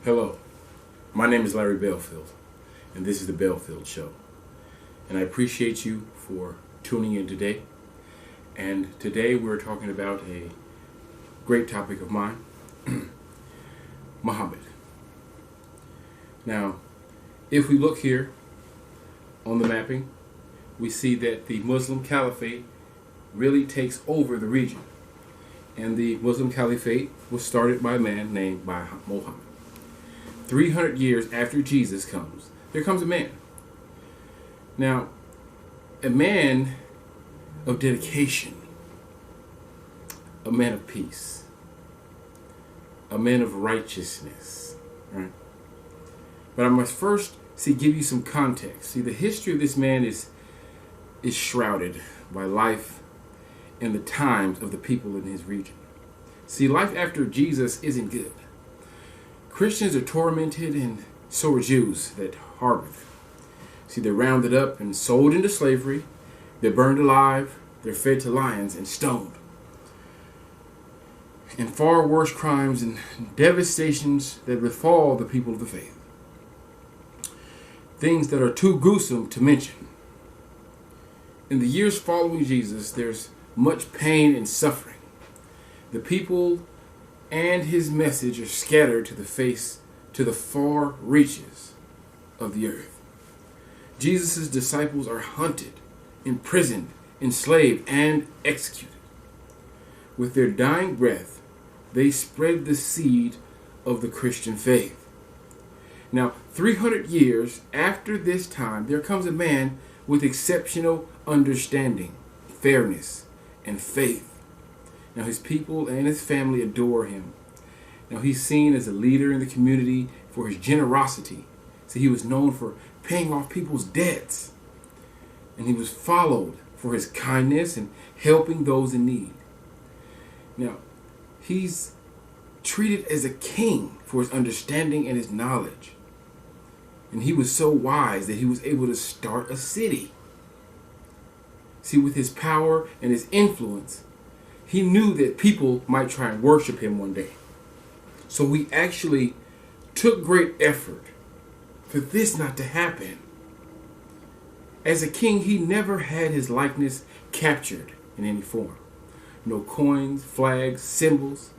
Hello, my name is Larry Belfield, and this is the Belfield Show. And I appreciate you for tuning in today. And today we're talking about a great topic of mine, Mohamud. Now, if we look here on the mapping, we see that the Muslim Caliphate really takes over the region. And the Muslim Caliphate was started by a man named Mohamud. 300 years after Jesus comes, there comes a man. Now, a man of dedication, a man of peace, a man of righteousness, right? But I must first give you some context. See, the history of this man is shrouded by life and the times of the people in his region. See, life after Jesus isn't good. Christians are tormented, and so are Jews that harbor them. See, they're rounded up and sold into slavery. They're burned alive. They're fed to lions and stoned. And far worse crimes and devastations that befall the people of the faith. Things that are too gruesome to mention. In the years following Jesus, there's much pain and suffering. The people and his message are scattered to the far reaches of the earth. Jesus' disciples are hunted, imprisoned, enslaved, and executed. With their dying breath, they spread the seed of the Christian faith. Now, 300 years after this time, there comes a man with exceptional understanding, fairness, and faith. Now, his people and his family adore him. Now, he's seen as a leader in the community for his generosity. See, he was known for paying off people's debts. And he was followed for his kindness and helping those in need. Now, he's treated as a king for his understanding and his knowledge. And he was so wise that he was able to start a city. See, with his power and his influence, he knew that people might try and worship him one day. So he actually took great effort for this not to happen. As a king, he never had his likeness captured in any form. No coins, flags, symbols.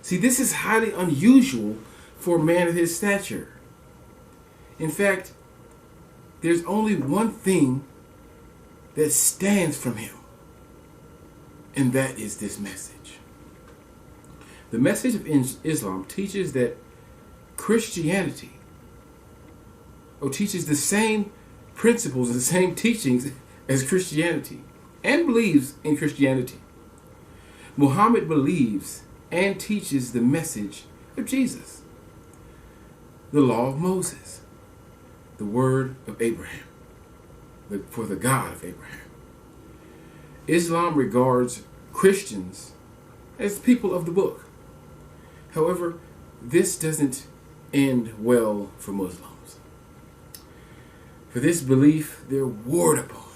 See, this is highly unusual for a man of his stature. In fact, there's only one thing that stands from him. And that is this message. The message of Islam teaches that Christianity teaches the same principles and the same teachings as Christianity and believes in Christianity. Muhammad believes and teaches the message of Jesus, the law of Moses, the word of Abraham, for the God of Abraham. Islam regards Christians as people of the book. However, this doesn't end well for Muslims. For this belief, they're warred upon.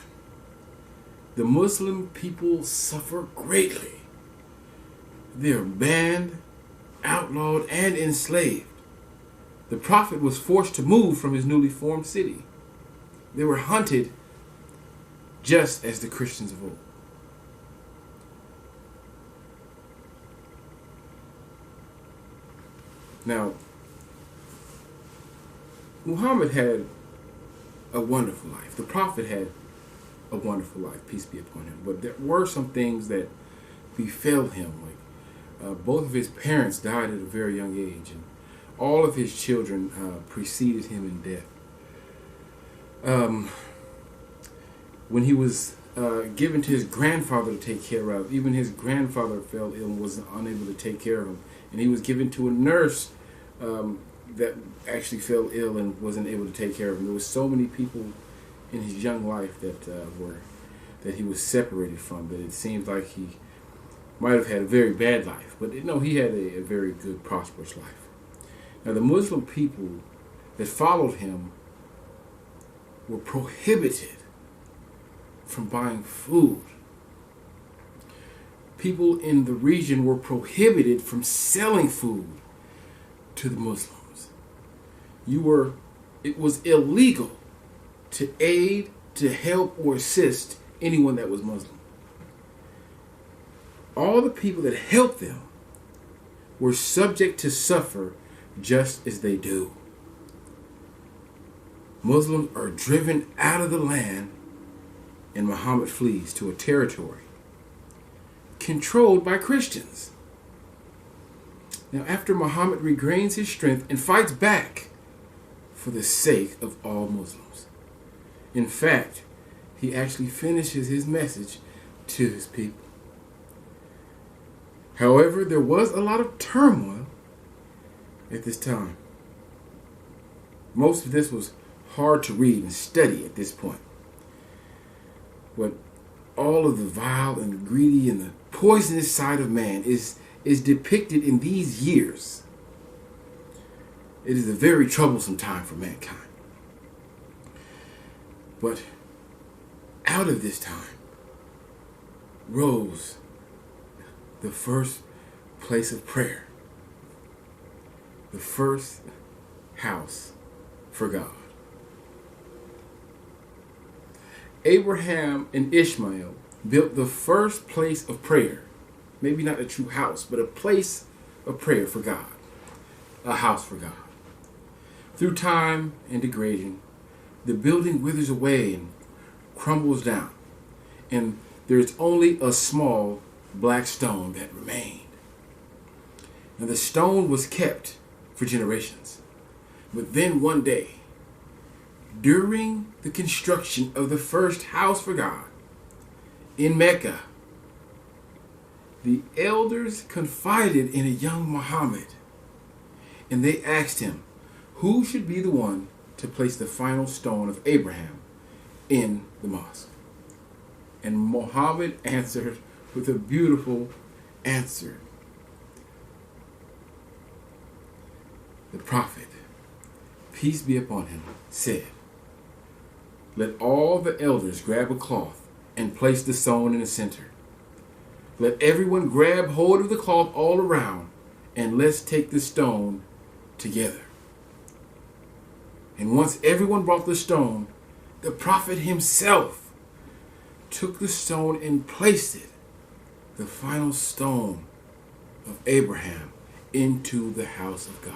The Muslim people suffer greatly. They're banned, outlawed, and enslaved. The Prophet was forced to move from his newly formed city. They were hunted just as the Christians of old. Now, Muhammad had a wonderful life. The Prophet had a wonderful life, peace be upon him. But there were some things that befell him. Like both of his parents died at a very young age, and all of his children preceded him in death. When he was given to his grandfather to take care of, even his grandfather fell ill and was unable to take care of him. And he was given to a nurse that actually fell ill and wasn't able to take care of him. There was so many people in his young life that he was separated from, that it seems like he might have had a very bad life. But no, he had a very good, prosperous life. Now, the Muslim people that followed him were prohibited from buying food. People in the region were prohibited from selling food to the Muslims. it was illegal to aid, to help, or assist anyone that was Muslim. All the people that helped them were subject to suffer just as they do. Muslims are driven out of the land, and Muhammad flees to a territory controlled by Christians. Now, after Muhammad regains his strength and fights back for the sake of all Muslims. In fact, he actually finishes his message to his people. However, there was a lot of turmoil at this time. Most of this was hard to read and study at this point. But all of the vile and greedy and the poisonous side of man is depicted in these years. It is a very troublesome time for mankind. But out of this time rose the first place of prayer, the first house for God. Abraham and Ishmael built the first place of prayer. Maybe not a true house, but a place of prayer for God. A house for God. Through time and degradation, the building withers away and crumbles down. And there's only a small black stone that remained. And the stone was kept for generations. But then one day, during the construction of the first house for God in Mecca, the elders confided in a young Muhammad, and they asked him who should be the one to place the final stone of Abraham in the mosque. And Muhammad answered with a beautiful answer. The Prophet, peace be upon him, said, "Let all the elders grab a cloth and place the stone in the center. Let everyone grab hold of the cloth all around, and let's take the stone together." And once everyone brought the stone, the Prophet himself took the stone and placed it, the final stone of Abraham, into the house of God.